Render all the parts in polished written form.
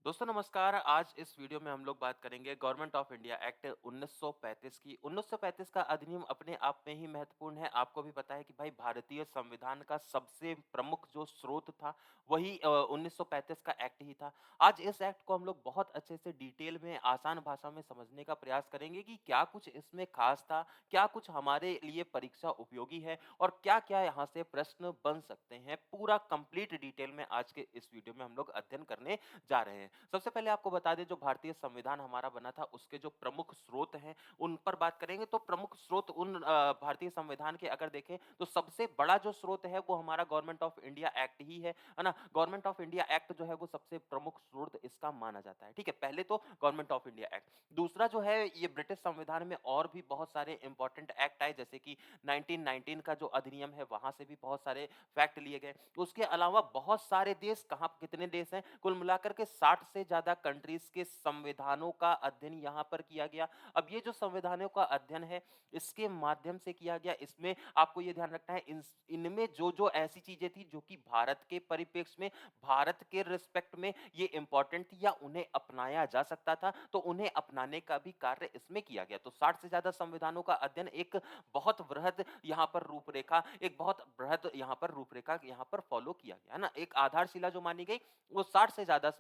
दोस्तों नमस्कार। आज इस वीडियो में हम लोग बात करेंगे गवर्नमेंट ऑफ इंडिया एक्ट 1935 की। 1935 का अधिनियम अपने आप में ही महत्वपूर्ण है। आपको भी पता है कि भाई भारतीय संविधान का सबसे प्रमुख जो स्रोत था वही 1935 का एक्ट ही था। आज इस एक्ट को हम लोग बहुत अच्छे से डिटेल में आसान भाषा में समझने का प्रयास करेंगे कि क्या कुछ इसमें खास था, क्या कुछ हमारे लिए परीक्षा उपयोगी है और क्या-क्या यहाँ से प्रश्न बन सकते हैं। पूरा कंप्लीट डिटेल में आज के इस वीडियो में हम लोग अध्ययन करने जा रहे हैं। सबसे पहले आपको बता दें जो भारतीय संविधान हमारा बना था उसके जो प्रमुख स्रोत हैं उन पर बात करेंगे। तो प्रमुख स्रोत उन भारतीय संविधान के अगर देखें तो सबसे बड़ा जो स्रोत है वो हमारा गवर्नमेंट ऑफ इंडिया एक्ट ही है ना। गवर्नमेंट ऑफ इंडिया एक्ट जो है वो सबसे प्रमुख स्रोत इसका माना जाता है। ठीक है, पहले तो गवर्नमेंट ऑफ इंडिया एक्ट। दूसरा जो है ये ब्रिटिश संविधान में और भी बहुत सारे इंपॉर्टेंट एक्ट आए जैसे कि 1919 का जो अधिनियम है वहां से भी बहुत सारे फैक्ट लिए गए। उसके अलावा बहुत सारे देश, कहाँ कितने देश हैं, कुल मिलाकर के 60 से ज्यादा कंट्रीज के संविधानों का अध्ययन यहाँ पर किया गया। अब ये जो संविधानों का अध्ययन है इसके माध्यम से किया गया। इसमें आपको ये ध्यान रखना है इनमें जो जो ऐसी चीजें थी जो कि भारत के परिप्रेक्ष्य में, भारत के रिस्पेक्ट में ये इंपॉर्टेंट थी या उन्हें अपनाया जा सकता था, तो उन्हें अपनाने का भी कार्य इसमें किया गया। तो 60 से ज्यादा संविधानों का अध्ययन एक बहुत वृहद यहाँ पर रूपरेखा, एक बहुत बृहद यहाँ पर रूपरेखा यहाँ पर फॉलो किया गया है ना। एक आधारशिला जो मानी गई वो 60 से ज्यादा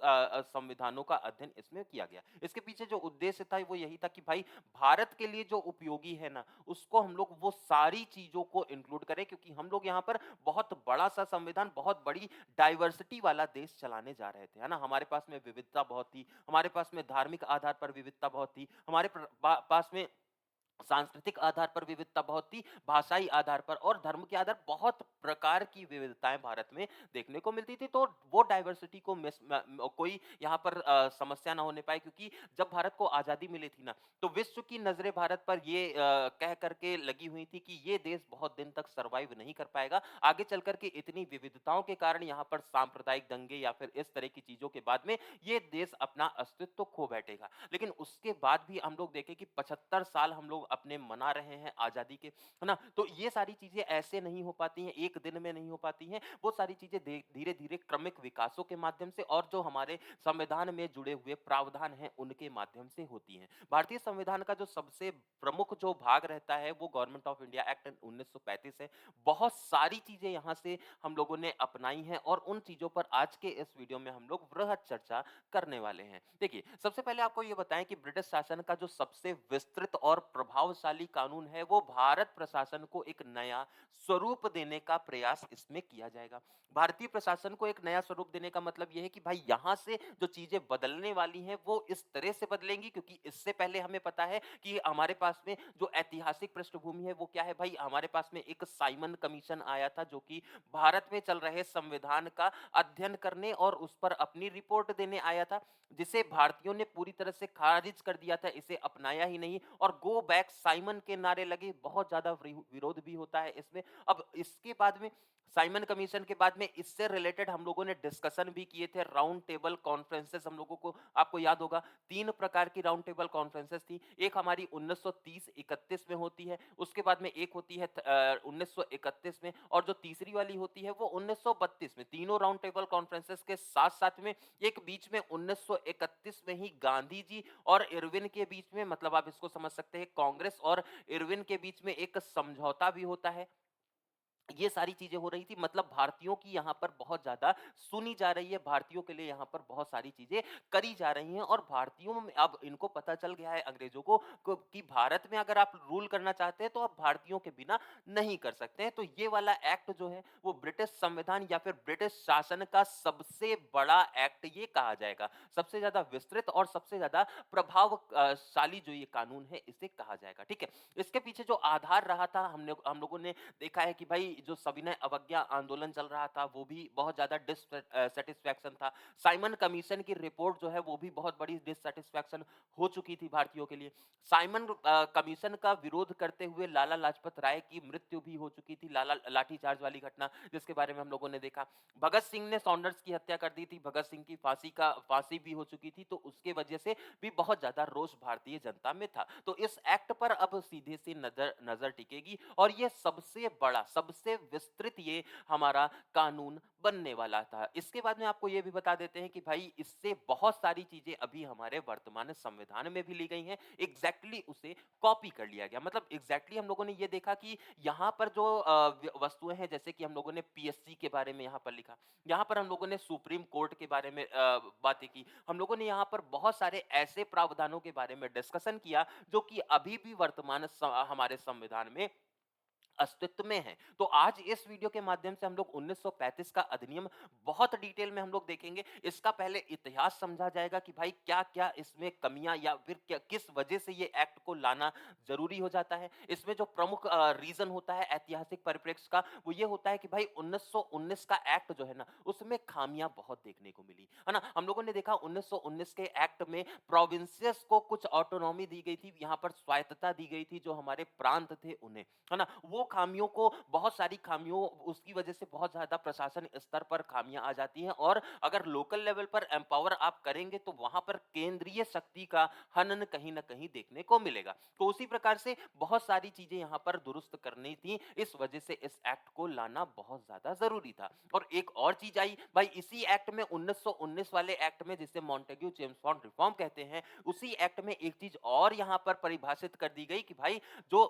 संविधानों का अध्ययन इसमें किया गया। इसके पीछे जो उद्देश्य था वो यही था कि भाई भारत के लिए जो उपयोगी है ना उसको हम लोग वो सारी चीजों को इंक्लूड करें, क्योंकि हम लोग यहाँ पर बहुत बड़ा सा संविधान, बहुत बड़ी डाइवर्सिटी वाला देश चलाने जा रहे थे, है ना। हमारे पास में विविधता बहुत थी, हमारे पास में धार्मिक आधार पर विविधता बहुत थी, हमारे पास में सांस्कृतिक आधार पर विविधता बहुत थी, भाषाई आधार पर और धर्म के आधार बहुत प्रकार की विविधताएं भारत में देखने को मिलती थी। तो वो डाइवर्सिटी को कोई यहाँ पर समस्या ना होने पाए, क्योंकि जब भारत को आजादी मिली थी ना तो विश्व की नजरें भारत पर ये कह करके लगी हुई थी कि ये देश बहुत दिन तक सरवाइव नहीं कर पाएगा। आगे चल करके इतनी विविधताओं के कारण यहाँ पर सांप्रदायिक दंगे या फिर इस तरह की चीजों के बाद में ये देश अपना अस्तित्व खो बैठेगा। लेकिन उसके बाद भी हम लोग देखें कि 75 साल हम लोग अपने मना रहे हैं आजादी के, है ना। तो ये सारी चीजें ऐसे नहीं हो पाती हैं, एक दिन में नहीं हो पाती हैं। वो सारी चीजें धीरे धीरे क्रमिक विकासों के माध्यम से और जो हमारे संविधान में जुड़े हुए प्रावधान हैं उनके माध्यम से होती हैं। भारतीय संविधान का जो सबसे प्रमुख जो भाग रहता है वो गवर्नमेंट ऑफ इंडिया एक्ट 1935 है। बहुत सारी चीजें यहाँ से हम लोगों ने अपनाई हैं और उन चीजों पर आज के इस वीडियो में हम लोग वृहद चर्चा करने वाले हैं। देखिए, सबसे पहले आपको ये बताएं कि ब्रिटिश शासन का जो सबसे विस्तृत और प्रभावशाली कानून है वो भारत प्रशासन को एक नया स्वरूप देने का प्रयास इसमें किया जाएगा। भारतीय प्रशासन को एक नया स्वरूप देने का मतलब यह है कि भाई यहां से जो चीजें बदलने वाली हैं वो इस तरह से बदलेंगी, क्योंकि इससे पहले हमें पता है कि हमारे पास में जो ऐतिहासिक पृष्ठभूमि है वो क्या है। भाई हमारे पास में एक साइमन कमीशन आया था जो कि भारत में चल रहे संविधान का अध्ययन करने और उस पर अपनी रिपोर्ट देने आया था, जिसे भारतीयों ने पूरी तरह से खारिज कर दिया था, इसे अपनाया ही नहीं और गो बैक साइमन के नारे लगे। बहुत ज्यादा विरोध भी होता है इसमें। अब इसके बाद में साइमन कमीशन के बाद में इससे रिलेटेड हम लोगों ने डिस्कशन भी किए थे, राउंड टेबल कॉन्फ्रेंसेस हम लोगों को, आपको याद होगा, तीन प्रकार की राउंड टेबल कॉन्फ्रेंसेस थी। एक हमारी 1930-31 में होती है, उसके बाद में एक होती है 1931 में, और जो तीसरी वाली होती है वो 1932 में। तीनों राउंड टेबल कॉन्फ्रेंसेस के साथ साथ में एक बीच में 1931 में ही गांधी जी और इरविन के बीच में, मतलब आप इसको समझ सकते हैं कांग्रेस और इरविन के बीच में एक समझौता भी होता है। ये सारी चीजें हो रही थी, मतलब भारतीयों की यहाँ पर बहुत ज्यादा सुनी जा रही है, भारतीयों के लिए यहाँ पर बहुत सारी चीजें करी जा रही हैं और भारतीयों में अब इनको पता चल गया है अंग्रेजों को कि भारत में अगर आप रूल करना चाहते हैं तो आप भारतीयों के बिना नहीं कर सकते हैं। तो ये वाला एक्ट जो है वो ब्रिटिश संविधान या फिर ब्रिटिश शासन का सबसे बड़ा एक्ट ये कहा जाएगा, सबसे ज्यादा विस्तृत और सबसे ज्यादा प्रभावशाली जो ये कानून है इसे कहा जाएगा। ठीक है, इसके पीछे जो आधार रहा था हम लोगों ने देखा है कि भाई जो सविनय अवज्ञा आंदोलन चल रहा था वो भी बहुत ज्यादा डिससेटिस्फैक्शन था। साइमन कमीशन की रिपोर्ट जो है वो भी बहुत बड़ी डिससेटिस्फैक्शन हो चुकी थी भारतीयों के लिए। साइमन कमीशन का विरोध करते हुए लाला लाजपत राय की मृत्यु भी हो चुकी थी, लाला लाठीचार्ज वाली घटना जिसके बारे में हम लोगों ने देखा। भगत सिंह ने सॉन्डर्स की हत्या कर दी थी, भगत सिंह की फांसी भी हो चुकी थी, तो उसके वजह से भी बहुत ज्यादा रोष भारतीय जनता में था। तो इस एक्ट पर अब सीधे से नजर नजर टिकेगी और ये सबसे से विस्तृत ये हमारा कानून बनने वाला था। इसके बाद में आपको ये भी बता देते हैं कि भाई इससे बहुत सारी चीज़ें अभी हमारे वर्तमान संविधान में भी ली गई हैं, एग्ज़ैक्टली उसे कॉपी कर लिया गया। मतलब एग्ज़ैक्टली हम लोगों ने ये देखा कि यहाँ पर जो वस्तुएँ हैं, जैसे कि हम लोगों ने पीएससी के बारे में यहाँ पर लिखा, यहाँ पर हम लोगों ने सुप्रीम कोर्ट के बारे में बातें की, हम लोगों ने यहाँ पर बहुत सारे ऐसे प्रावधानों के बारे में डिस्कशन किया जो कि अभी भी वर्तमान हमारे संविधान में अस्तित्व में है। तो आज इस वीडियो के माध्यम से हम लोग 1935 का अधिनियम बहुत डिटेल में हम लोग देखेंगे। इसका पहले इतिहास समझा जाएगा कि भाई क्या-क्या इसमें कमियां या फिर क्या किस वजह से ये एक्ट को लाना जरूरी हो जाता है। इसमें जो प्रमुख रीजन होता है ऐतिहासिक परिप्रेक्ष्य का, वो ये होता है कि भाई 1919 का एक्ट जो है ना, उसमें खामियां बहुत देखने को मिली है ना। हम लोगों ने देखा 1919 के एक्ट में प्रोविंसेस को कुछ ऑटोनॉमी दी गई थी, यहाँ पर स्वायत्तता दी गई थी जो हमारे प्रांत थे उन्हें, है ना। वो खामियों को, बहुत सारी खामियों, उसकी वजह से बहुत ज्यादा प्रशासन स्तर पर खामियां आ जाती हैं, और अगर लोकल लेवल पर एम्पावर आप करेंगे तो वहां पर केंद्रीय शक्ति का हनन कहीं ना कहीं देखने को मिलेगा। तो उसी प्रकार से बहुत सारी चीजें यहाँ पर दुरुस्त करनी थी, इस वजह से इस एक्ट को लाना बहुत ज्यादा जरूरी था। और एक और चीज आई भाई इसी एक्ट में, 1919 वाले एक्ट में, जिसे मॉन्टेग्यू जेम्सबॉन्ड रिफॉर्म कहते हैं, उसी एक्ट में एक चीज और यहाँ पर परिभाषित कर दी गई कि भाई जो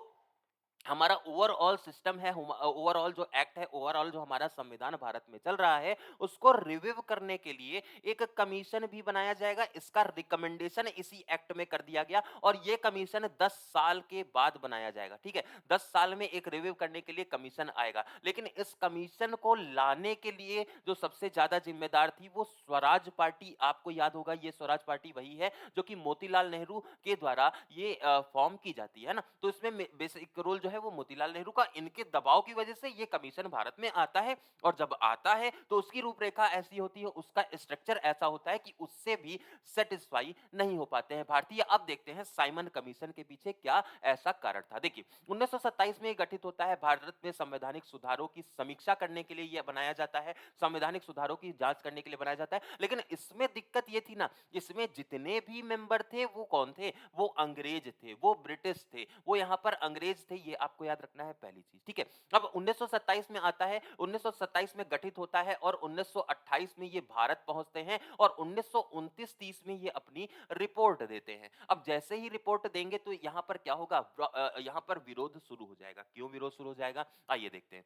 हमारा ओवरऑल सिस्टम है, ओवरऑल जो एक्ट है, ओवरऑल जो हमारा संविधान भारत में चल रहा है, उसको रिव्यू करने के लिए एक कमीशन भी बनाया जाएगा। इसका रिकमेंडेशन इसी एक्ट में कर दिया गया, और ये कमीशन 10 साल के बाद बनाया जाएगा। ठीक है, 10 साल में एक रिव्यू करने के लिए कमीशन आएगा। लेकिन इस कमीशन को लाने के लिए जो सबसे ज्यादा जिम्मेदार थी वो स्वराज पार्टी, आपको याद होगा ये स्वराज पार्टी वही है जो कि मोतीलाल नेहरू के द्वारा ये फॉर्म की जाती है ना। तो इसमें बेसिक रोल जो है वो मोतीलाल नेहरू का, इनके दबाव की वजह से ये कमीशन भारत में आता है, और जब आता है तो उसकी रूपरेखा ऐसी होती है, उसका स्ट्रक्चर ऐसा होता है कि उससे भी सेटिस्फाई नहीं हो पाते हैं भारतीय। अब देखते हैं साइमन कमीशन के पीछे क्या ऐसा कारण था। देखिए 1927 में गठित होता है, भारत में संवैधानिक सुधारों की समीक्षा करने के लिए यह बनाया जाता है, संवैधानिक सुधारों की जांच करने के लिए बनाया जाता है। लेकिन इसमें दिक्कत ये थी ना, इसमें जितने भी मेंबर थे वो कौन थे, वो अंग्रेज थे, वो ब्रिटिश थे, वो यहाँ पर अंग्रेज थे, ये आपको याद रखना है पहली चीज। ठीक है, अब 1927 में आता है, 1927 में गठित होता है, और 1928 में ये भारत पहुंचते हैं, और 1929-30 में ये अपनी रिपोर्ट देते हैं। अब जैसे ही रिपोर्ट देंगे तो यहाँ पर क्या होगा, यहाँ पर विरोध शुरू हो जाएगा। क्यों विरोध शुरू हो जाएगा, आइए देखते हैं।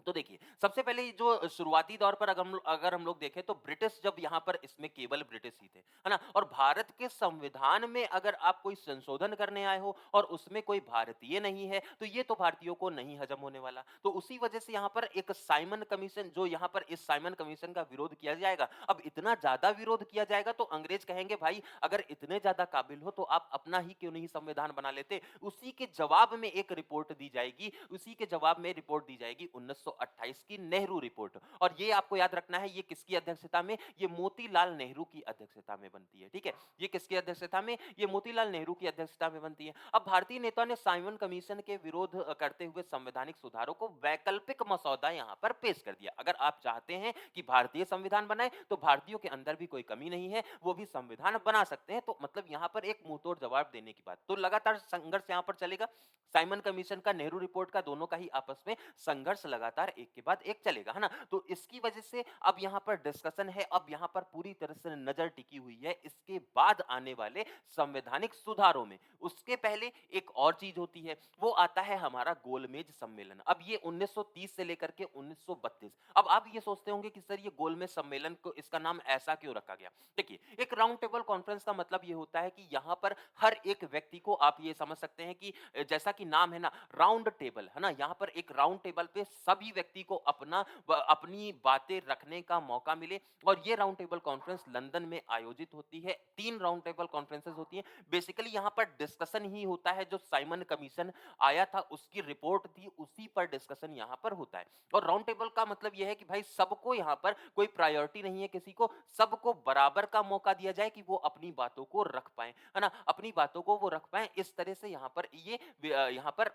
तो देखिए सबसे पहले जो शुरुआती दौर पर अगर हम लोग देखें तो ब्रिटिश, जब यहाँ पर, इसमें केवल ब्रिटिश ही थे, है ना। और भारत के संविधान में अगर आप कोई संशोधन करने आए हो और उसमें कोई भारतीय नहीं है तो ये तो भारतीयों को नहीं हजम होने वाला। तो उसी वजह से यहाँ पर एक साइमन कमीशन, जो यहाँ पर इस साइमन कमीशन का विरोध किया जाएगा। अब इतना ज्यादा विरोध किया जाएगा तो अंग्रेज कहेंगे भाई अगर इतने ज्यादा काबिल हो तो आप अपना ही क्यों नहीं संविधान बना लेते। उसी के जवाब में एक रिपोर्ट दी जाएगी, उसी के जवाब में रिपोर्ट दी जाएगी 1928 की नेहरू रिपोर्ट। और ये आपको याद रखना है, ये किसकी अध्यक्षता में, ये मोतीलाल नेहरू की अध्यक्षता में बनती है। ठीक है, ये किसकी अध्यक्षता में, ये मोतीलाल नेहरू की अध्यक्षता में बनती है। अब भारतीय नेता ने साइमन कमीशन के विरोध करते हुए संवैधानिक सुधारों को वैकल्पिक मसौदा यहां पर पेश कर दिया। अगर आप चाहते हैं कि भारतीय संविधान बनाए तो भारतीयों के अंदर भी कोई कमी नहीं है, वो भी संविधान बना सकते हैं। तो मतलब यहां पर एक मुंहतोड़ जवाब देने की बात, तो लगातार संघर्ष यहां पर चलेगा। साइमन कमीशन का, नेहरू रिपोर्ट का, दोनों का ही आपस में संघर्ष लगातार एक के बाद एक चलेगा, है ना। तो इसकी वजह से अब यहां पर डिस्कशन है, अब यहां पर पूरी तरह से नजर टिकी हुई है इसके बाद आने वाले संवैधानिक सुधारों में। उसके पहले एक और चीज होती है, वो आता है हमारा गोलमेज सम्मेलन। अब ये 1930 से लेकर के 1932। अब आप ये सोचते होंगे कि सर ये गोलमेज सम्मेलन को, इसका नाम ऐसा क्यों रखा गया। देखिए एक राउंड टेबल कॉन्फ्रेंस का मतलब ये होता है कि यहां पर हर एक व्यक्ति को, आप ये समझ सकते हैं कि जैसा कि नाम है ना राउंड टेबल, है ना, यहाँ पर एक राउंड टेबल पे सभी व्यक्ति को अपनी बातें रखने का मौका मिले। और ये राउंड टेबल कॉन्फ्रेंस लंदन में आयोजित होती है। 3 राउंड टेबल कॉन्फ्रेंसेस होती हैं। बेसिकली यहाँ पर डिस्कशन ही होता है, जो साइमन कमीशन आया था उसकी रिपोर्ट थी, उसी पर डिस्कशन यहाँ पर होता है। और राउंड टेबल का मतलब यह है कि भाई सबको, यहाँ पर कोई प्रायोरिटी नहीं है किसी को, सबको बराबर का मौका दिया जाए कि वो अपनी बातों को रख पाए, है ना, अपनी बातों को वो रख पाए। इस तरह से यहाँ पर ये यहाँ पर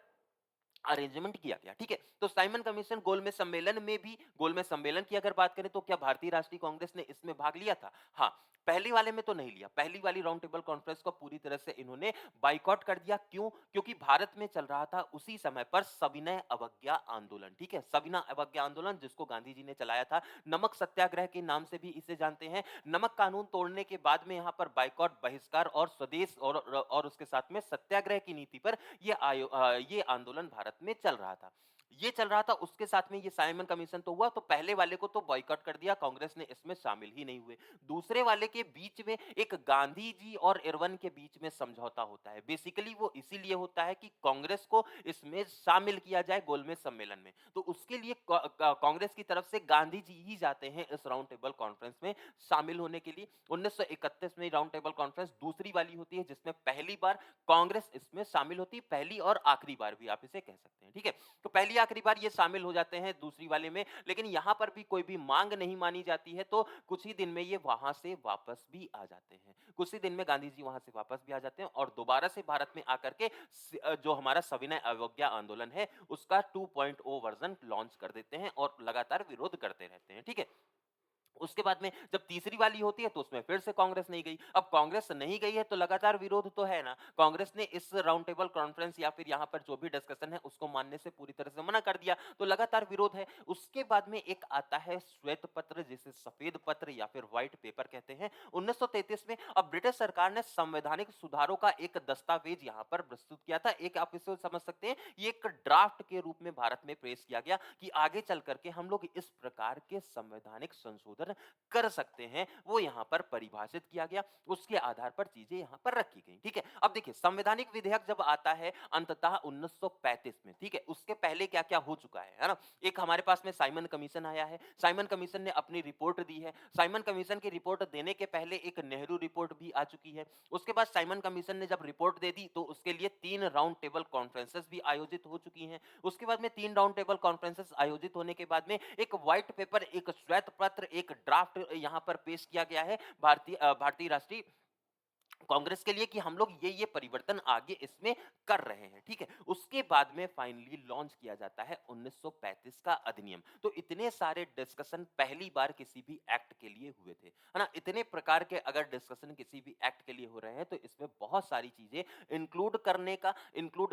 अरेंजमेंट किया गया। ठीक है, तो साइमन कमीशन गोलमेज सम्मेलन में भी, गोलमेज सम्मेलन की अगर बात करें तो क्या भारतीय राष्ट्रीय कांग्रेस ने इसमें भाग लिया था। हाँ, पहली वाले में तो नहीं लिया, पहली वाली राउंड टेबल कॉन्फ्रेंस को पूरी तरह से इन्होंने बायकॉट कर दिया। क्यों? क्योंकि भारत में चल रहा था उसी समय पर सविनय अवज्ञा आंदोलन, ठीक है? सविनय अवज्ञा आंदोलन जिसको गांधी जी ने चलाया था, नमक सत्याग्रह के नाम से भी इसे जानते हैं। नमक कानून तोड़ने के बाद में यहाँ पर बायकॉट, बहिष्कार और स्वदेश और उसके साथ में सत्याग्रह की नीति पर ये आंदोलन भारत में चल रहा था। ये चल रहा था, उसके साथ में ये साइमन कमीशन तो हुआ, तो पहले वाले को तो बॉयकॉट कर दिया, कांग्रेस ने इसमें शामिल ही नहीं हुए। दूसरे वाले के बीच में एक गांधी जी और इरविन के बीच में समझौता होता है। बेसिकली वो इसीलिए होता है कि कांग्रेस को इसमें शामिल किया जाए गोलमेज सम्मेलन में। तो उसके लिए कांग्रेस की तरफ से गांधी जी ही जाते हैं इस राउंड टेबल कॉन्फ्रेंस में शामिल होने के लिए। 1931 में राउंड टेबल कॉन्फ्रेंस दूसरी वाली होती है, जिसमें पहली बार कांग्रेस इसमें शामिल होती है, पहली और आखिरी बार भी आप इसे कह सकते हैं, ठीक है? तो पहली आखिरी बार ये शामिल हो जाते हैं दूसरी वाले में, लेकिन यहां पर भी कोई भी मांग नहीं मानी जाती है, तो कुछ ही दिन में ये वहां से वापस भी आ जाते हैं। कुछ ही दिन में गांधी जी वहां से वापस भी आ जाते हैं और दोबारा से भारत में आकर के जो हमारा सविनय अवज्ञा आंदोलन है उसका 2.0 वर्जन लॉन्च कर देते हैं और लगातार विरोध करते रहते हैं, ठीक है? उसके बाद में जब तीसरी वाली होती है तो उसमें फिर से कांग्रेस नहीं गई। अब कांग्रेस नहीं गई है तो लगातार विरोध तो है ना। कांग्रेस ने इस राउंड टेबल कॉन्फ्रेंस या फिर यहाँ पर जो भी डिस्कशन है उसको मानने से पूरी तरह से मना कर दिया, तो लगातार विरोध है। उसके बाद में एक आता है श्वेत पत्र, जिसे सफेद पत्र या फिर व्हाइट पेपर कहते हैं, 1933 में। अब ब्रिटिश सरकार ने संवैधानिक सुधारों का एक दस्तावेज यहाँ पर प्रस्तुत किया था। एक आप इसे समझ सकते हैं, ये एक ड्राफ्ट के रूप में भारत में पेश किया गया कि आगे चल करके हम लोग इस प्रकार के संवैधानिक संशोधन कर सकते हैं, वो यहां पर परिभाषित किया गया। उसके आधार पर चीजें यहां पर रखी गई, ठीक है? अब देखिए, संवैधानिक विधेयक जब आता है अंततः 1935 में, ठीक है? उसके पहले क्या क्या हो चुका है ना? एक हमारे पास में साइमन कमीशन आया है। साइमन कमीशन ने अपनी रिपोर्ट दी है। साइमन कमीशन की रिपोर्ट देने के पहले एक नेहरू रिपोर्ट भी आ चुकी है। उसके बाद साइमन कमीशन ने जब रिपोर्ट दे दी तो उसके लिए 3 राउंड टेबल कॉन्फ्रेंसेस भी आयोजित हो चुकी हैं। उसके बाद में 3 राउंड टेबल कॉन्फ्रेंसेस आयोजित होने के बाद में एक व्हाइट पेपर, एक श्वेत पत्र, एक ड्राफ्ट यहां पर पेश किया गया है भारतीय राष्ट्रीय कांग्रेस के लिए कि हम लोग ये परिवर्तन आगे इसमें कर रहे हैं, ठीक है? उसके बाद में फाइनली लॉन्च किया जाता है 1935 का अधिनियम। तो इतने सारे डिस्कशन पहली बार किसी भी एक्ट के लिए हुए थे, है ना? इतने प्रकार के अगर डिस्कशन किसी भी एक्ट के लिए हो रहे हैं तो इसमें बहुत सारी चीजें इंक्लूड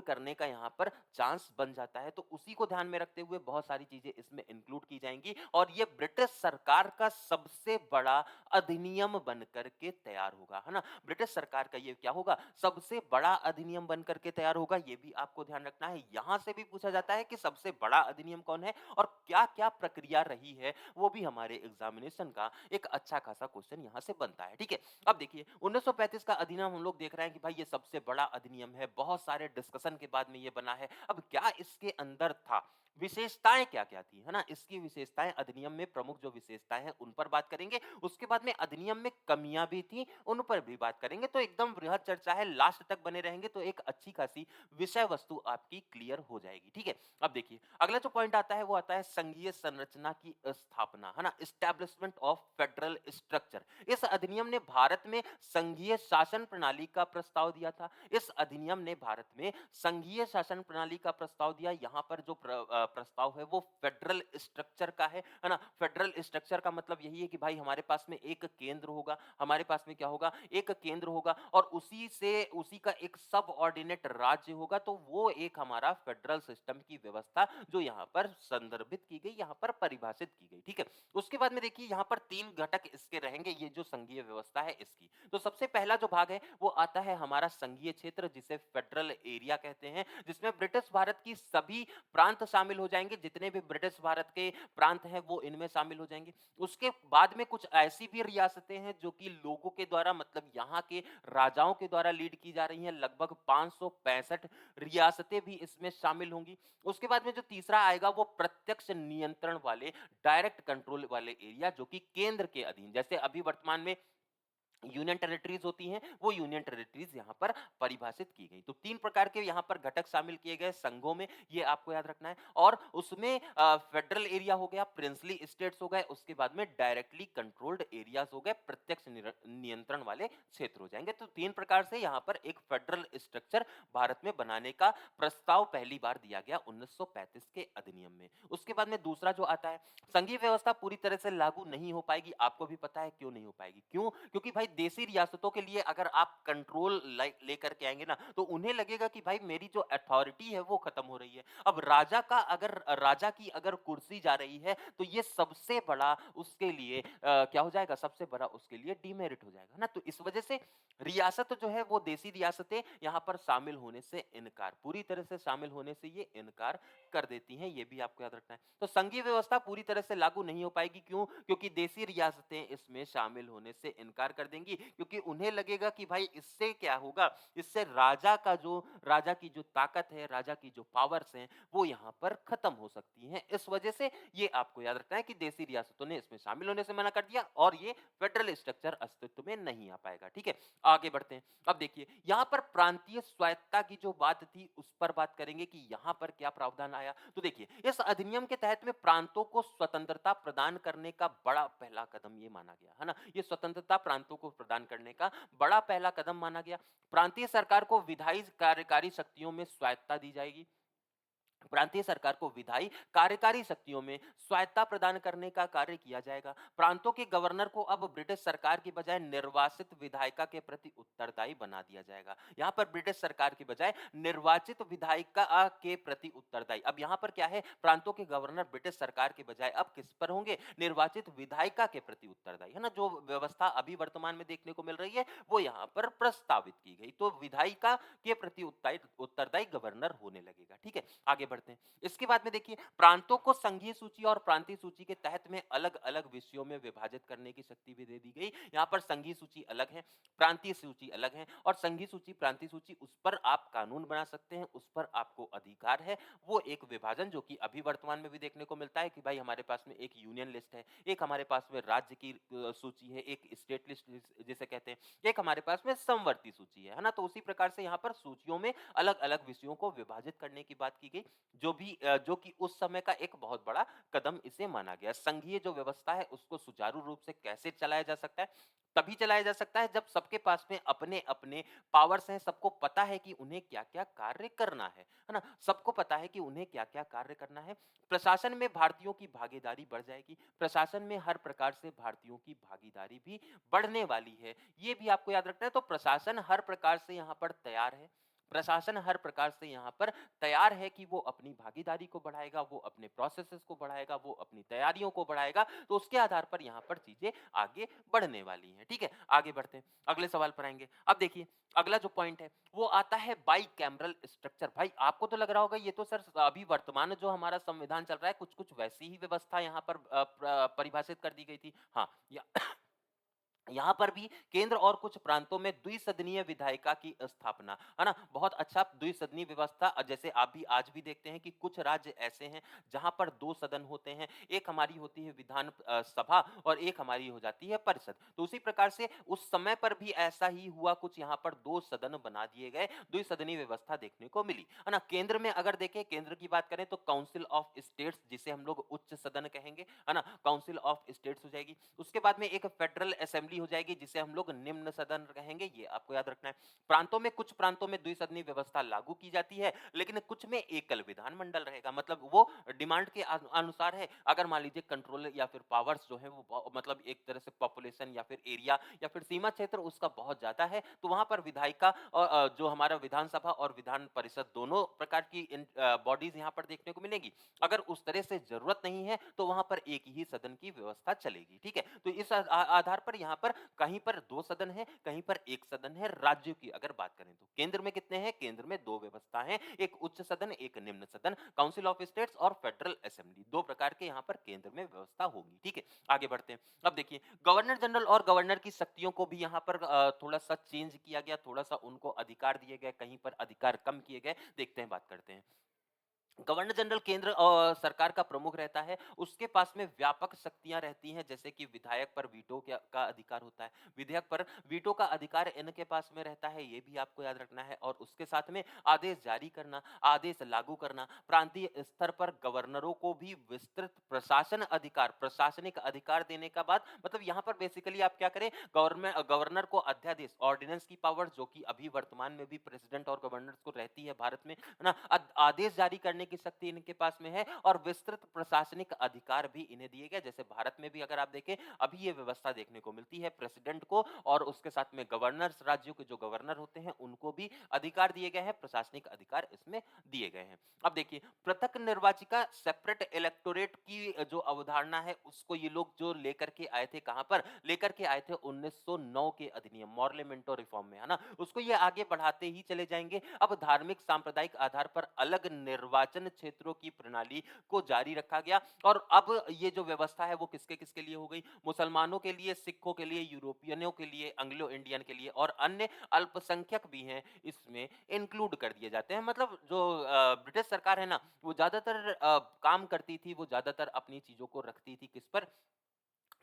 करने का यहाँ पर चांस बन जाता है। तो उसी को ध्यान में रखते हुए बहुत सारी चीजें इसमें इंक्लूड की जाएंगी और ये ब्रिटिश सरकार का सबसे बड़ा अधिनियम बन करके तैयार होगा, है ना? ब्रिटिश सरकार का ये क्या होगा? सबसे बड़ा अधिनियम बन करके तैयार होगा। ये भी आपको ध्यान रखना है। यहां से भी पूछा जाता है कि सबसे बड़ा अधिनियम कौन है और क्या क्या प्रक्रिया रही है, वो भी हमारे एग्जामिनेशन का एक अच्छा खासा क्वेश्चन यहां से बनता है, ठीक है? अब देखिए, 1935 का अधिनियम हम लोग देख रहे हैं कि भाई ये सबसे बड़ा अधिनियम है, बहुत सारे डिस्कशन के बाद में ये बना है। अब क्या इसके अंदर था, विशेषताएं क्या क्या थी, है ना? इसकी विशेषताएं, अधिनियम में प्रमुख जो विशेषताएं हैं उन पर बात करेंगे। उसके बाद में अधिनियम में कमियां भी थी, उन पर भी बात करेंगे। तो एकदम वृहद चर्चा है, लास्ट तक बने रहेंगे तो एक अच्छी खासी विषय वस्तु आपकी क्लियर हो जाएगी, ठीक है? अब देखिए, अगला जो पॉइंट आता है वो आता है संघीय संरचना की स्थापना, है ना? Establishment of federal structure. इस अधिनियम ने भारत में संघीय शासन प्रणाली का प्रस्ताव दिया था। इस अधिनियम ने भारत में संघीय शासन प्रणाली का प्रस्ताव दिया। यहाँ पर जो प्रस्ताव है वो फेडरल स्ट्रक्चर का है ना? फेडरल स्ट्रक्चर का मतलब यही है कि भाई हमारे पास में एक केंद्र होगा, हमारे पास में क्या होगा? एक केंद्र होगा और उसी का एक सब ऑर्डिनेट राज्य होगा। तो वो एक हमारा फेडरल सिस्टम की व्यवस्था जो यहाँ पर संदर्भित की गई, यहाँ पर परिभाषित की गई, ठीक है? उसके बाद में देखिए, यहाँ पर 3 घटक इसके रहेंगे, ये जो संघीय व्यवस्था है इसकी। तो सबसे पहला जो भाग है वो आता है हमारा संघीय क्षेत्र, जिसे फेडरल एरिया कहते हैं, जिसमें ब्रिटिश भारत की सभी प्रांत शामिल हो जाएंगे। जितने भी ब्रिटिश भारत के प्रांत हैं वो इनमें शामिल हो जाएंगे। उसके बाद में कुछ ऐसी भी रियासतें हैं जो कि लोगों के द्वारा, मतलब यहाँ के राजाओं के द्वारा लीड की जा रही हैं। लगभग 565 रियासतें भी इसमें शामिल होंगी। उसके बाद में जो तीसरा आएगा वो प्रत्यक्ष नियंत्रण वाले, डायरेक्ट कंट्रोल वाले एरिया, जो कि केंद्र के अधीन, जैसे अभी वर्तमान में यूनियन टेरिटरीज होती हैं, वो यूनियन टेरिटरीज यहाँ पर परिभाषित की गई। तो 3 प्रकार के यहाँ पर घटक शामिल किए गए संघों में, ये आपको याद रखना है। और उसमें फेडरल एरिया हो गया, प्रिंसली स्टेट्स हो गए, उसके बाद में डायरेक्टली कंट्रोल्ड एरियाज हो गए, प्रत्यक्ष नियंत्रण वाले क्षेत्र हो जाएंगे। तो 3 प्रकार से यहाँ पर एक फेडरल स्ट्रक्चर भारत में बनाने का प्रस्ताव पहली बार दिया गया 1935 के अधिनियम में। उसके बाद में दूसरा जो आता है, संघीय व्यवस्था पूरी तरह से लागू नहीं हो पाएगी। आपको भी पता है क्यों नहीं हो पाएगी? क्यों? क्योंकि भाई भाई देसी रियासतों के लिए अगर आप कंट्रोल लेकर के आएँगे ना, तो उन्हें लगेगा कि भाई मेरी जो अथॉरिटी है वो खत्म हो रही है। अब राजा की अगर कुर्सी जा रही है, तो ये सबसे बड़ा उसके लिए क्या हो जाएगा? सबसे बड़ा उसके लिए डिमेरिट हो जाएगा ना। तो इस वजह से रियासत जो है वो देसी रियासतें यहाँ पर शामिल होने से इनकार, पूरी तरह से शामिल होने से ये इनकार कर देती हैं, ये भी आपको याद रखना है। तो संघीय व्यवस्था पूरी तरह से लागू नहीं हो पाएगी, क्यों? क्योंकि देसी रियासतें इसमें शामिल होने से इनकार कर देंगी, क्योंकि उन्हें लगेगा कि भाई इससे क्या होगा? इससे राजा की जो ताकत है, राजा की जो पावर्स हैं, वो यहाँ पर खत्म हो सकती हैं। इस वजह से ये आपको याद रखना है कि देसी रियासतों ने इसमें शामिल होने से मना कर दिया और ये फेडरल स्ट्रक्चर अस्तित्व में नहीं आ पाएगा। ठीक है, आगे बढ़ते हैं। अब देखिए यहां पर प्रांतीय स्वायत्तता की जो बात थी उस पर बात करेंगे कि यहां पर क्या प्रावधान आया। तो देखिए इस अधिनियम के तहत में प्रांतों को स्वतंत्रता प्रदान करने का बड़ा पहला कदम ये माना गया है ना। ये स्वतंत्रता प्रांतों को प्रदान करने का बड़ा पहला कदम माना गया। प्रांतीय सरकार को विधायी कार्यकारी शक्तियों में स्वायत्तता दी जाएगी। प्रांतीय सरकार को विधायी कार्यकारी शक्तियों में स्वायत्तता प्रदान करने का कार्य किया जाएगा। प्रांतों के गवर्नर को अब ब्रिटिश सरकार की बजाय निर्वासित विधायिका के प्रति उत्तरदायी बना दिया जाएगा। यहाँ पर ब्रिटिश सरकार की बजाय निर्वाचित विधायिका के प्रति उत्तरदायी। अब यहाँ पर क्या है? प्रांतों के गवर्नर ब्रिटिश सरकार के बजाय अब किस पर होंगे? निर्वाचित विधायिका के प्रति उत्तरदायी, है ना। जो व्यवस्था अभी वर्तमान में देखने को मिल रही है वो यहाँ पर प्रस्तावित की गई। तो विधायिका के प्रति उत्तरदायी गवर्नर होने लगेगा। ठीक है, आगे बढ़ते हैं। इसके बाद में देखिए प्रांतों को संघीय सूची और प्रांतीय सूची के तहत में अलग अलग विषयों में विभाजित करने की शक्ति भी दे दी गई। यहाँ पर संघीय सूची अलग है, प्रांतीय सूची अलग है, और संघीय सूची प्रांतीय सूची उस पर आप कानून बना सकते हैं, उस पर आपको अधिकार है। वो एक विभाजन जो कि अभी वर्तमान में भी देखने को मिलता है कि भाई हमारे पास में एक यूनियन लिस्ट है, एक हमारे पास में राज्य की सूची है, एक स्टेट लिस्ट जिसे कहते हैं, एक हमारे पास में समवर्ती सूची है ना। तो उसी प्रकार से यहाँ पर सूचियों में अलग अलग विषयों को विभाजित करने की बात की गई, जो कि उस समय का एक बहुत बड़ा कदम इसे माना गया। संघीय जो व्यवस्था है उसको सुचारू रूप से कैसे चलाया जा सकता है? तभी चलाया जा सकता है जब सबके पास में अपने अपने पावर्स हैं, सबको पता है कि उन्हें क्या क्या कार्य करना है ना। सबको पता है कि उन्हें क्या क्या कार्य करना है। प्रशासन में भारतीयों की भागीदारी बढ़ जाएगी। प्रशासन में हर प्रकार से भारतीयों की भागीदारी भी बढ़ने वाली है, ये भी आपको याद रखना है। तो प्रशासन हर प्रकार से यहाँ पर तैयार है, प्रशासन हर प्रकार से यहाँ पर तैयार है कि वो अपनी भागीदारी को बढ़ाएगा, वो अपने प्रोसेसेस को बढ़ाएगा, वो अपनी तैयारियों को बढ़ाएगा। तो उसके आधार पर यहाँ पर चीजें आगे बढ़ने वाली हैं। ठीक है, आगे बढ़ते हैं, अगले सवाल पर आएंगे। अब देखिए अगला जो पॉइंट है वो आता है बाई कैमरल स्ट्रक्चर। भाई आपको तो लग रहा होगा ये तो सर अभी वर्तमान जो हमारा संविधान चल रहा है कुछ कुछ वैसी ही व्यवस्था यहाँ पर परिभाषित कर दी गई थी। हाँ, यहाँ पर भी केंद्र और कुछ प्रांतों में द्विसदनीय विधायिका की स्थापना, है ना। बहुत अच्छा द्विसदनीय व्यवस्था, जैसे आप भी आज भी देखते हैं कि कुछ राज्य ऐसे हैं जहां पर दो सदन होते हैं, एक हमारी होती है विधान सभा और एक हमारी हो जाती है परिषद। तो उसी प्रकार से उस समय पर भी ऐसा ही हुआ, कुछ यहाँ पर दो सदन बना दिए गए, द्विसदनीय व्यवस्था देखने को मिली, है ना। केंद्र में अगर देखें, केंद्र की बात करें तो काउंसिल ऑफ स्टेट्स, जिसे हम लोग उच्च सदन कहेंगे, है ना, काउंसिल ऑफ स्टेट्स हो जाएगी। उसके बाद में एक फेडरल असेंबली हो जाएगी जिसे हम लोग निम्न सदन कहेंगे, ये आपको याद रखना है। प्रांतों में कुछ प्रांतों में द्विसदनीय व्यवस्था लागू की जाती है, लेकिन कुछ में एकल विधानमंडल रहेगा। मतलब वो डिमांड के अनुसार है। अगर मान लीजिए कंट्रोल या फिर पावर्स जो है वो मतलब एक तरह से पॉपुलेशन या फिर एरिया या फिर सीमा क्षेत्र उसका बहुत ज्यादा है, तो वहां पर विधायिका और जो हमारा विधानसभा और विधान परिषद दोनों प्रकार की बॉडीज यहाँ पर देखने को मिलेगी। अगर उस तरह से जरूरत नहीं है तो वहां पर एक ही सदन की व्यवस्था चलेगी। ठीक है, तो इस आधार पर यहाँ पर कहीं पर दो सदन है, कहीं पर एक सदन है। राज्यों की अगर बात करें तो केंद्र में कितने हैं? केंद्र में दो व्यवस्था है, एक उच्च सदन एक निम्न सदन, काउंसिल ऑफ स्टेट्स और फेडरल असेंबली, दो प्रकार के यहाँ पर केंद्र में व्यवस्था होगी। ठीक है, आगे बढ़ते हैं। अब देखिए गवर्नर जनरल और गवर्नर की शक्तियों को भी यहाँ पर थोड़ा सा चेंज किया गया, थोड़ा सा उनको अधिकार दिए गए, कहीं पर अधिकार कम किए गए। देखते हैं, बात करते हैं। गवर्नर जनरल केंद्र और सरकार का प्रमुख रहता है, उसके पास में व्यापक शक्तियां रहती हैं, जैसे कि विधायक पर वीटो का अधिकार होता है, विधेयक पर वीटो का अधिकार इनके पास में रहता है, ये भी आपको याद रखना है। और उसके साथ में आदेश जारी करना, आदेश लागू करना, प्रांतीय स्तर पर गवर्नरों को भी विस्तृत प्रशासन अधिकार, प्रशासनिक अधिकार देने का बात, मतलब यहाँ पर बेसिकली आप क्या करें, गवर्नर को अध्यादेश ऑर्डिनेंस की पावर, जो कि अभी वर्तमान में भी प्रेसिडेंट और गवर्नर को रहती है भारत में, है ना, आदेश जारी करने की शक्ति इनके पास में है और विस्तृत प्रशासनिक अधिकार भी इन्हें दिए गए। जैसे भारत में भी अगर आप देखें अभी ये व्यवस्था देखने को मिलती है प्रेसिडेंट को और उसके साथ में गवर्नर्स, राज्यों के जो गवर्नर होते हैं उनको भी अधिकार दिए गए हैं, प्रशासनिक अधिकार इसमें दिए गए हैं। अब देखिए पृथक निर्वाचिका सेपरेट इलेक्टोरेट की जो अवधारणा है उसको ये लोग जो लेकर के आए थे, कहां पर लेकर के आए थे 1909 के अधिनियम मॉर्लेमेंटो रिफॉर्म में, है ना, उसको ये आगे बढ़ाते ही चले जाएंगे। अब धार्मिक सांप्रदायिक आधार पर अलग निर्वाचन क्षेत्रों की प्रणाली को जारी रखा गया और अब ये जो व्यवस्था है वो किसके किसके लिए हो गई, मुसलमानों के लिए, सिखों के लिए, यूरोपियनों के लिए, एंग्लो इंडियन के लिए और अन्य अल्पसंख्यक भी हैं इसमें इंक्लूड कर दिए जाते हैं। मतलब जो ब्रिटिश सरकार है ना वो ज्यादातर काम करती थी, वो ज्यादातर अपनी चीजों को रखती थी किस पर,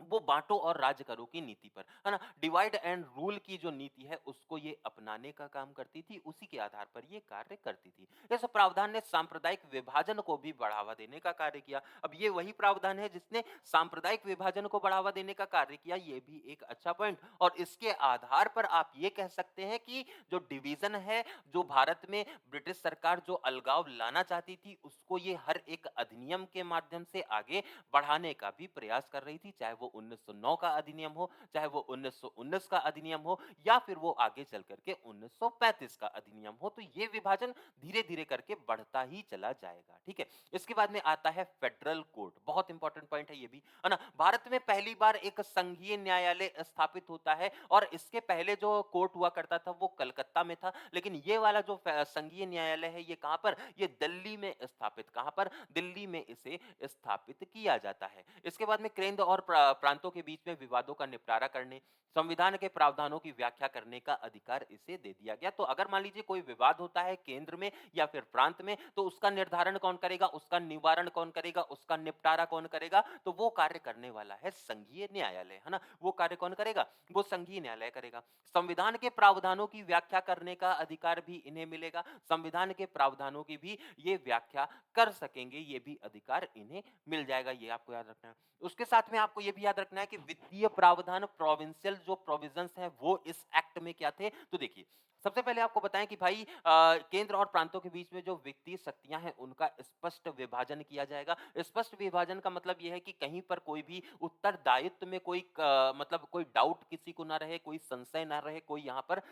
वो बांटो और राज करो की नीति पर, है ना, डिवाइड एंड रूल की जो नीति है उसको ये अपनाने का काम करती थी, उसी के आधार पर ये कार्य करती थी। इस प्रावधान ने सांप्रदायिक विभाजन को भी बढ़ावा देने का कार्य किया। अब ये वही प्रावधान है जिसने सांप्रदायिक विभाजन को बढ़ावा देने का कार्य किया, ये भी एक अच्छा पॉइंट। और इसके आधार पर आप ये कह सकते हैं कि जो डिवीजन है, जो भारत में ब्रिटिश सरकार जो अलगाव लाना चाहती थी उसको ये हर एक अधिनियम के माध्यम से आगे बढ़ाने का भी प्रयास कर रही थी, चाहे वो 1909 का अधिनियम हो, चाहे वो 1919 का अधिनियम हो या फिर वो आगे चल करके 1935 का अधिनियम हो। तो ये विभाजन धीरे धीरे करके बढ़ता ही चला जाएगा। ठीक है, इसके बाद में आता है फेडरल कोर्ट, बहुत इंपॉर्टेंट पॉइंट है ये भी, है ना। भारत में पहली बार एक संघीय न्यायालय स्थापित होता है और इसके पहले जो कोर्ट हुआ करता था वो कलकत्ता में था, लेकिन ये वाला जो संघीय न्यायालय है ये कहां पर, ये दिल्ली में स्थापित, कहां पर, दिल्ली में इसे स्थापित किया जाता है। इसके बाद में केंद्र और प्रांतों के बीच में विवादों का निपटारा करने, संविधान के प्रावधानों की व्याख्या करने का अधिकार इसे दे दिया गया। तो अगर मान लीजिए कोई विवाद होता है केंद्र में या फिर प्रांत में तो उसका निर्धारण कौन करेगा, उसका निवारण कौन करेगा, उसका निपटारा कौन करेगा, तो वो कार्य करने वाला है संघीय न्यायालय, है ना। वो कार्य कौन करेगा, वो संघीय न्यायालय करेगा। संविधान के प्रावधानों की व्याख्या करने का अधिकार भी इन्हें मिलेगा, संविधान के प्रावधानों की भी ये व्याख्या कर सकेंगे, ये भी अधिकार इन्हें मिल जाएगा, ये आपको याद रखना है। उसके साथ में आपको ये भी याद रखना है कि वित्तीय प्रावधान, प्रोविंशियल जो प्रोविजंस हैं वो इस एक्ट में क्या थे। तो देखिए सबसे पहले आपको बताएं कि भाई केंद्र और प्रांतों के बीच में जो वित्तीय शक्तियां हैं उनका स्पष्ट विभाजन किया जाएगा। स्पष्ट विभाजन का मतलब यह है कि कहीं पर कोई भी उत्तरदायित्व में कोई मतलब कोई डाउट किसी को ना रहे, कोई संशय ना रहे, कोई यहाँ पर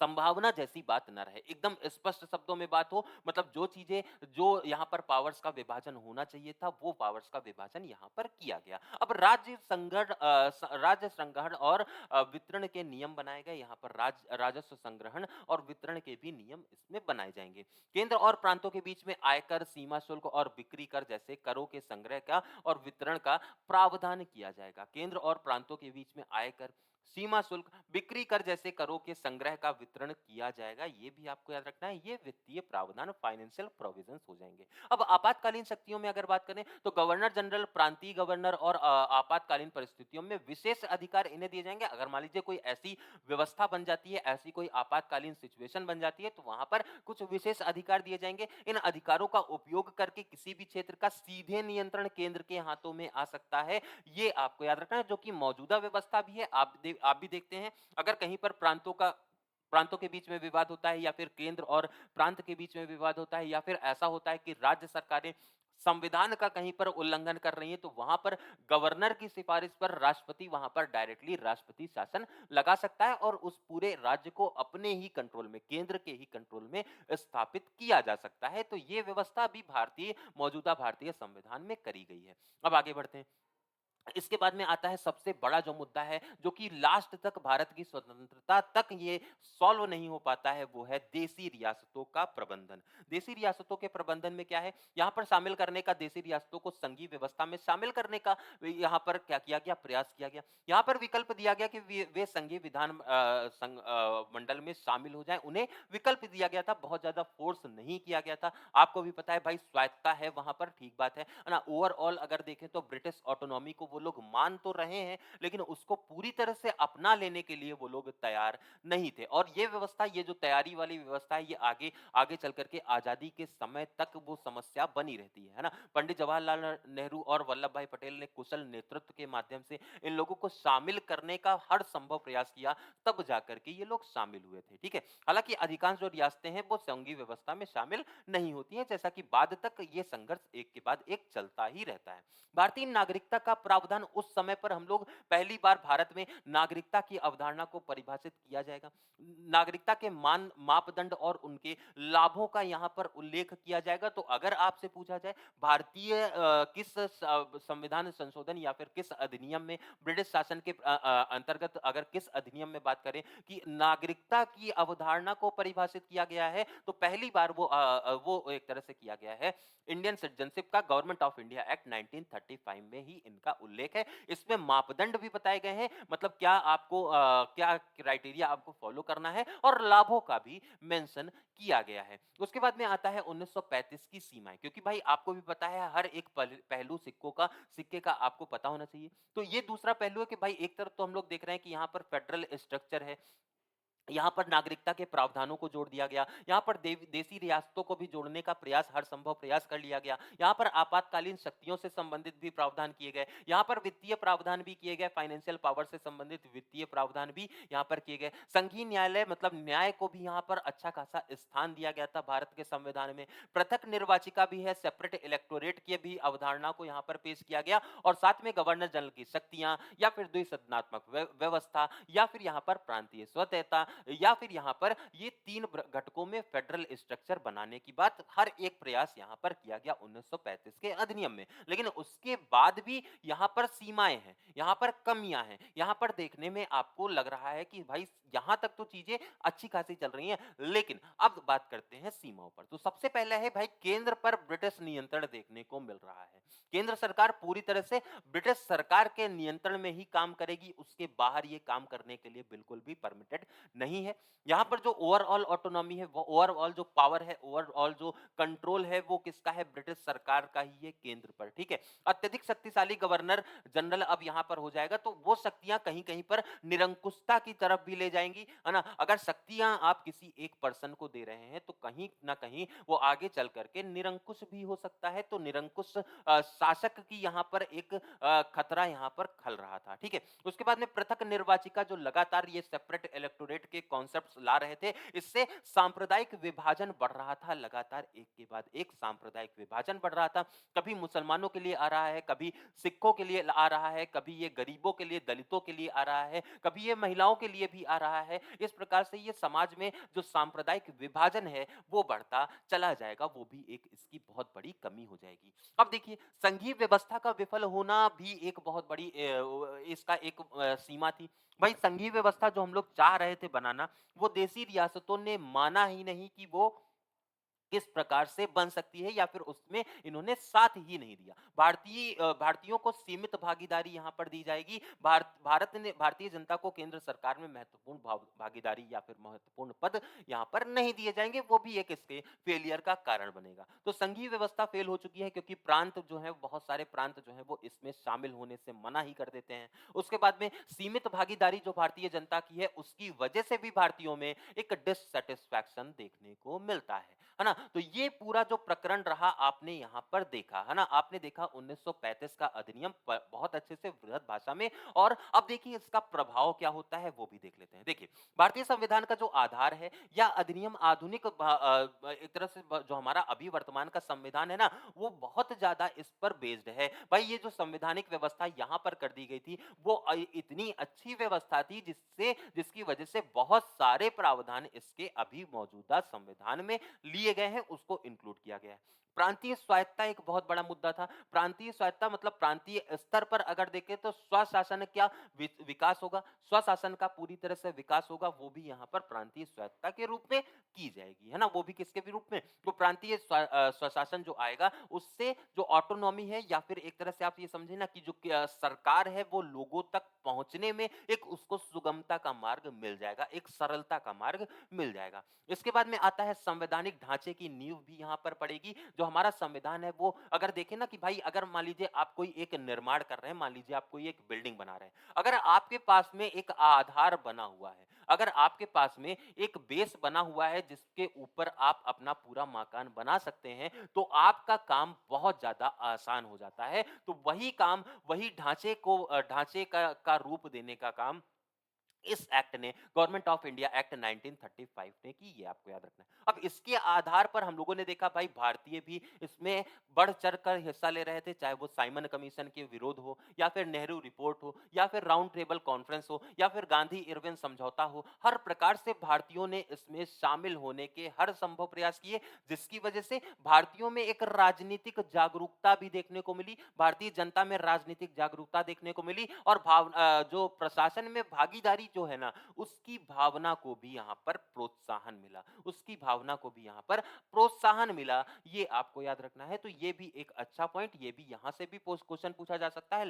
संभावना जैसी बात न रहे, एकदम स्पष्ट शब्दों में बात हो। मतलब जो चीजें, जो यहाँ पर पावर्स का विभाजन होना चाहिए था वो पावर्स का विभाजन यहाँ पर किया गया। अब राज्य संग्रहण और वितरण के नियम बनाए गए। यहाँ पर राजस्व संग्रहण और वितरण के भी नियम इसमें बनाए जाएंगे। केंद्र और प्रांतों के बीच में आयकर, सीमा शुल्क और बिक्री कर जैसे करों के संग्रह का और वितरण का प्रावधान किया जाएगा। केंद्र और प्रांतों के बीच में आयकर, सीमा शुल्क, बिक्री कर जैसे करों के संग्रह का वितरण किया जाएगा, ये भी आपको याद रखना है। ये वित्तीय प्रावधान, फाइनेंशियल प्रोविजंस हो जाएंगे। अब आपातकालीन शक्तियों में अगर बात करें तो गवर्नर जनरल, प्रांतीय गवर्नर और आपातकालीन परिस्थितियों में विशेष अधिकार इन्हें दिए जाएंगे। अगर मान लीजिए कोई ऐसी व्यवस्था बन जाती है, ऐसी कोई आपातकालीन सिचुएशन बन जाती है तो वहां पर कुछ विशेष अधिकार दिए जाएंगे। इन अधिकारों का उपयोग करके किसी भी क्षेत्र का सीधे नियंत्रण केंद्र के हाथों में आ सकता है, ये आपको याद रखना है, जो कि मौजूदा व्यवस्था भी है। आप भी देखते हैं अगर कहीं पर प्रांतों के बीच में विवाद होता है या फिर केंद्र और प्रांत के बीच में विवाद होता है या फिर ऐसा होता है कि राज्य सरकारें संविधान का कहीं पर उल्लंघन कर रही है तो वहां पर गवर्नर की सिफारिश पर राष्ट्रपति वहां पर डायरेक्टली राष्ट्रपति शासन लगा सकता है और उस पूरे राज्य को अपने ही कंट्रोल में, केंद्र के ही कंट्रोल में स्थापित किया जा सकता है। तो ये व्यवस्था भी मौजूदा भारतीय संविधान में करी गई है। अब आगे बढ़ते हैं। इसके बाद में आता है सबसे बड़ा जो मुद्दा है, जो कि लास्ट तक भारत की स्वतंत्रता तक ये सॉल्व नहीं हो पाता है, वो है देसी रियासतों का प्रबंधन। देसी रियासतों के प्रबंधन में क्या है, यहाँ पर शामिल करने का, देसी रियासतों को संघीय व्यवस्था में शामिल करने का यहाँ पर क्या किया गया, प्रयास किया गया। यहाँ पर विकल्प दिया गया कि वे संघीय विधान मंडल में शामिल हो जाएं। उन्हें विकल्प दिया गया था, बहुत ज्यादा फोर्स नहीं किया गया था। आपको भी पता है भाई स्वायत्ता है वहां पर, ठीक बात है ना। ओवरऑल अगर देखें तो ब्रिटिश ऑटोनॉमी को वो लोग मान तो रहे हैं, लेकिन उसको पूरी तरह से अपना लेने के लिए वो लोग तैयार नहीं थे। और ये व्यवस्था, ये जो तैयारी वाली व्यवस्था है, ये आगे आगे चल करके आज़ादी के समय तक वो समस्या बनी रहती है ना? पंडित जवाहरलाल नेहरू और वल्लभ भाई पटेल ने कुशल नेतृत्व के माध्यम से इन लोगों को शामिल करने का हर संभव प्रयास किया, तब जाकर के ये लोग शामिल हुए थे, ठीक है? हालाँकि अधिकांश जो रियासतें हैं वो संघीय व्यवस्था में शामिल नहीं होती हैं, जैसा कि बाद तक ये संघर्ष एक के बाद एक चलता ही रहता है। भारतीय नागरिकता का प्रावधान, उस समय पर हम लोग पहली बार भारत में नागरिकता की अवधारणा को परिभाषित किया जाएगा। नागरिकता के मापदंड और उनके लाभों का यहाँ पर उल्लेख किया जाएगा। तो अगर आपसे पूछा जाए भारतीय किस संविधान संशोधन या फिर किस अधिनियम में, ब्रिटिश शासन के अंतर्गत अगर किस अधिनियम में बात करें कि नागरिकता की अवधारणा को परिभाषित किया गया है, तो पहली बार वो एक तरह से किया गया है इंडियन सिटीजनशिप का गवर्नमेंट ऑफ इंडिया एक्ट 1935 में ही इनका उल्लेख है। इसमें मापदंड भी बताए गए हैं, मतलब क्या क्राइटेरिया आपको फॉलो करना है, और लाभों का भी मेंशन किया गया है। उसके बाद में आता है 1935 की सीमाएं, क्योंकि भाई आपको भी पता है हर एक पहलू सिक्के का आपको पता होना चाहिए। तो ये दूसरा पहलू है कि भाई एक तरफ तो हम लोग देख रहे हैं कि यहाँ पर फेडरल स्ट्रक्चर है, यहाँ पर नागरिकता के प्रावधानों को जोड़ दिया गया, यहाँ पर देसी रियासतों को भी जोड़ने का प्रयास, हर संभव प्रयास कर लिया गया, यहाँ पर आपातकालीन शक्तियों से संबंधित भी प्रावधान किए गए, यहाँ पर वित्तीय प्रावधान भी किए गए, फाइनेंशियल पावर से संबंधित वित्तीय प्रावधान भी यहाँ पर किए गए। संघीय न्यायालय मतलब न्याय को भी यहाँ पर अच्छा खासा स्थान दिया गया था भारत के संविधान में। पृथक निर्वाचिका भी है, सेपरेट इलेक्टोरेट की भी अवधारणा को यहाँ पर पेश किया गया, और साथ में गवर्नर जनरल की शक्तियां, या फिर द्विसदनात्मक व्यवस्था, या फिर यहाँ पर प्रांतीय स्वतंत्रता, या फिर यहां पर ये तीन घटकों में फेडरल स्ट्रक्चर बनाने की बात, हर एक प्रयास यहां पर किया गया 1935 के अधिनियम में। लेकिन उसके बाद भी यहां पर सीमाएं हैं, यहां पर कमियां हैं, यहां पर देखने में आपको लग रहा है कि भाई यहां तक तो चीजें अच्छी खासी चल रही हैं, लेकिन अब बात करते हैं सीमाओं पर। तो सबसे पहले है भाई केंद्र पर ब्रिटिश नियंत्रण देखने को मिल रहा है। केंद्र सरकार पूरी तरह से ब्रिटिश सरकार के नियंत्रण में ही काम करेगी, उसके बाहर ये काम करने के लिए बिल्कुल भी परमिटेड नहीं है। यहाँ पर जो ओवरऑल ऑटोनॉमी है, वो ओवरऑल जो पावर है, ओवरऑल जो कंट्रोल है, वो किसका है? ब्रिटिश सरकार का ही है केंद्र पर, ठीक है। अत्यधिक शक्तिशाली गवर्नर जनरल अब यहाँ पर हो जाएगा, तो वो शक्तियां कहीं कहीं पर निरंकुशता की तरफ भी ले जाएंगी, है ना। अगर शक्तियां आप किसी एक पर्सन को दे रहे हैं, तो कहीं ना कहीं वो आगे चल करके निरंकुश भी हो सकता है। तो निरंकुश शासक की यहाँ पर एक खतरा यहाँ पर खल रहा था, ठीक है। उसके बाद में पृथक निर्वाचिका, जो लगातार ये सेपरेट इलेक्टोरेट के कॉन्सेप्ट्स ला रहे थे, इससे सांप्रदायिक विभाजन बढ़ रहा था, लगातार एक के बाद एक सांप्रदायिक विभाजन बढ़ रहा था। कभी मुसलमानों के लिए आ रहा है, कभी सिखों के लिए आ रहा है, कभी ये गरीबों के लिए, दलितों के लिए आ रहा है, कभी ये महिलाओं के लिए भी आ रहा है। इस प्रकार से ये समाज में जो सांप्रदायिक विभाजन है वो बढ़ता चला जाएगा, वो भी एक इसकी बहुत बड़ी कमी हो जाएगी। अब देखिए, संघीय व्यवस्था का विफल होना भी एक बहुत बड़ी इसका एक सीमा थी। भाई संघीय व्यवस्था जो हम लोग चाह रहे थे बनाना, वो देसी रियासतों ने माना ही नहीं कि वो किस प्रकार से बन सकती है, या फिर उसमें इन्होंने साथ ही नहीं दिया। भारतीयों को सीमित भागीदारी यहाँ पर दी जाएगी। भारतीय जनता को केंद्र सरकार में महत्वपूर्ण भागीदारी या फिर महत्वपूर्ण पद यहाँ पर नहीं दिए जाएंगे, वो भी एक इसके फेलियर का कारण बनेगा। तो संघीय व्यवस्था फेल हो चुकी है, क्योंकि प्रांत जो है, बहुत सारे प्रांत जो है वो इसमें शामिल होने से मना ही कर देते हैं। उसके बाद में सीमित भागीदारी जो भारतीय जनता की है, उसकी वजह से भी भारतीयों में एक डिससेटिस्फैक्शन देखने को मिलता है ना। तो ये पूरा जो प्रकरण रहा, आपने यहां पर देखा, है ना। आपने देखा 1935 का अधिनियम बहुत अच्छे से वृहद भाषा में, और अब देखिए इसका प्रभाव क्या होता है वो भी देख लेते हैं। देखिए, भारतीय संविधान का जो आधार है, या अधिनियम आधुनिक एक तरह से जो हमारा अभी वर्तमान का संविधान है ना, वो बहुत ज्यादा इस पर बेस्ड है। भाई ये जो संवैधानिक व्यवस्था यहाँ पर कर दी गई थी, वो इतनी अच्छी व्यवस्था थी, जिसकी वजह से बहुत सारे प्रावधान इसके अभी मौजूदा संविधान में लिए गए हैं, उसको इंक्लूड किया गया है। प्रांतीय स्वायत्ता एक बहुत बड़ा मुद्दा था। प्रांतीय स्वायत्ता मतलब प्रांतीय स्तर पर अगर देखें तो स्वशासन क्या विकास होगा, स्वशासन का पूरी तरह से विकास होगा, वो भी यहाँ पर प्रांतीय स्वायत्ता के रूप में की जाएगी, है ना। वो भी किसके भी रूप में? तो प्रांतीय स्वशासन जो आएगा, उससे जो ऑटोनॉमी है, या फिर एक तरह से आप ये समझे ना कि जो सरकार है, वो लोगों तक पहुंचने में एक उसको सुगमता का मार्ग मिल जाएगा, एक सरलता का मार्ग मिल जाएगा। इसके बाद में आता है संवैधानिक ढांचे की नींव भी यहाँ पर पड़ेगी। जो जो हमारा संविधान है वो अगर देखें ना कि भाई अगर मान लीजिए आप कोई एक निर्माण कर रहे हैं, मान लीजिए आप कोई एक बिल्डिंग बना रहे हैं। अगर आपके पास में एक आधार बना हुआ है, अगर आपके पास में एक बेस बना हुआ है जिसके ऊपर आप अपना पूरा मकान बना सकते हैं, तो आपका काम बहुत ज़्यादा आसान हो जाता है। तो वही काम, वही ढांचे का रूप देने का काम इस एक्ट ने, गवर्नमेंट ऑफ इंडिया एक्ट 1935 ने की, ये आपको याद रखना है। अब इसके आधार पर हम लोगों ने देखा भाई भारतीय भी इसमें बढ़ चढ़ कर हिस्सा ले रहे थे, चाहे वो साइमन कमीशन के विरोध हो, या फिर नेहरू रिपोर्ट हो, या फिर राउंड टेबल कॉन्फ्रेंस हो, या फिर गांधी इरविन समझौता हो। हर प्रकार से भारतीयों ने इसमें शामिल होने के हर संभव प्रयास किए, जिसकी वजह से भारतीयों में एक राजनीतिक जागरूकता भी देखने को मिली, भारतीय जनता में राजनीतिक जागरूकता देखने को मिली, और जो प्रशासन में भागीदारी जो है ना, उसकी भावना को भी यहाँ पर प्रोत्साहन मिला, उसकी भावना को भी यहाँ पर प्रोत्साहन मिला। ये आपको याद रखना है। तो ये भी एक अच्छा पॉइंट, ये भी यहाँ से भी क्वेश्चन पूछा जा सकता है,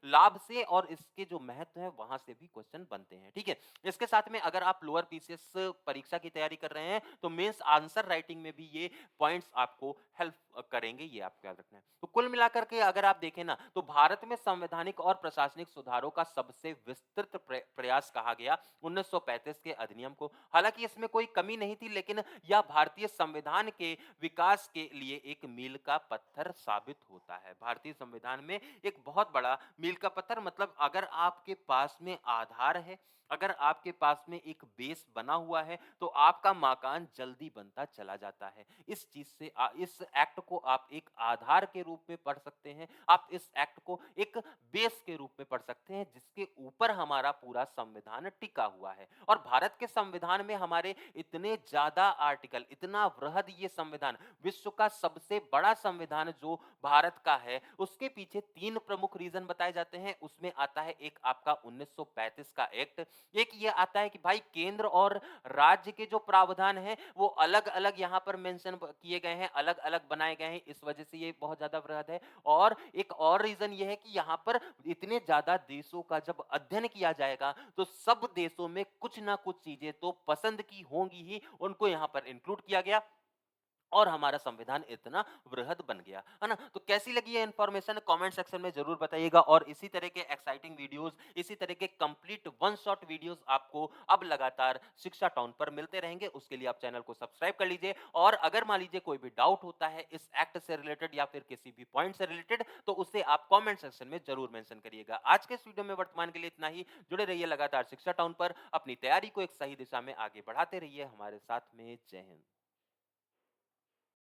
लाभ से और इसके जो महत्व है वहां से भी क्वेश्चन बनते हैं। ठीक है, इसके साथ में अगर आप लोअर पीसीएस परीक्षा की तैयारी कर रहे हैं तो मेंस आंसर राइटिंग में भी ये पॉइंट्स आपको हेल्प करेंगे, ये आपको याद रखना है। तो कुल मिलाकर के अगर आप देखें ना, तो भारत में संवैधानिक और प्रशासनिक सुधारों का सबसे विस्तृत प्रयास कहा गया 1935 के अधिनियम को। हालांकि इसमें कोई कमी नहीं थी, लेकिन यह भारतीय संविधान के विकास के लिए एक मील का पत्थर साबित होता है। भारतीय संविधान में एक बहुत बड़ा मील का पत्थर, मतलब अगर आपके पास में आधार है, अगर आपके पास में एक बेस बना हुआ है, तो आपका मकान जल्दी बनता चला जाता है। इस चीज से इस एक्ट को आप एक आधार के रूप में पढ़ सकते हैं, आप इस एक्ट को एक बेस के रूप में पढ़ सकते हैं, जिसके ऊपर हमारा पूरा संविधान टिका हुआ है। और भारत के संविधान में हमारे इतने ज्यादा आर्टिकल, इतना वृहद ये संविधान, विश्व का सबसे बड़ा संविधान जो भारत का है, उसके पीछे तीन प्रमुख रीजन बताए जाते हैं। उसमें आता है एक आपका 1935 का एक्ट, एक ये आता है कि भाई केंद्र और राज्य के जो प्रावधान हैं वो अलग अलग यहाँ पर मेंशन किए गए हैं, अलग अलग बनाए गए हैं, इस वजह से ये बहुत ज्यादा वृहद है। और एक और रीजन ये है कि यहाँ पर इतने ज्यादा देशों का जब अध्ययन किया जाएगा तो सब देशों में कुछ ना कुछ चीजें तो पसंद की होंगी ही, उनको यहाँ पर इंक्लूड किया गया और हमारा संविधान इतना वृहद बन गया, है ना। तो कैसी लगी ये इन्फॉर्मेशन कमेंट सेक्शन में जरूर बताइएगा, और इसी तरह के एक्साइटिंग वीडियोस, इसी तरह के कंप्लीट वन शॉट वीडियोस आपको अब लगातार शिक्षा टाउन पर मिलते रहेंगे। उसके लिए आप चैनल को सब्सक्राइब कर लीजिए, और अगर मान लीजिए कोई भी डाउट होता है इस एक्ट से रिलेटेड या फिर किसी भी पॉइंट से रिलेटेड, तो उसे आप कॉमेंट सेक्शन में जरूर मेंशन करिएगा। आज के इस वीडियो में वर्तमान के लिए इतना ही। जुड़े रहिए लगातार शिक्षा टाउन पर, अपनी तैयारी को एक सही दिशा में आगे बढ़ाते रहिए हमारे साथ में। जय हिंद।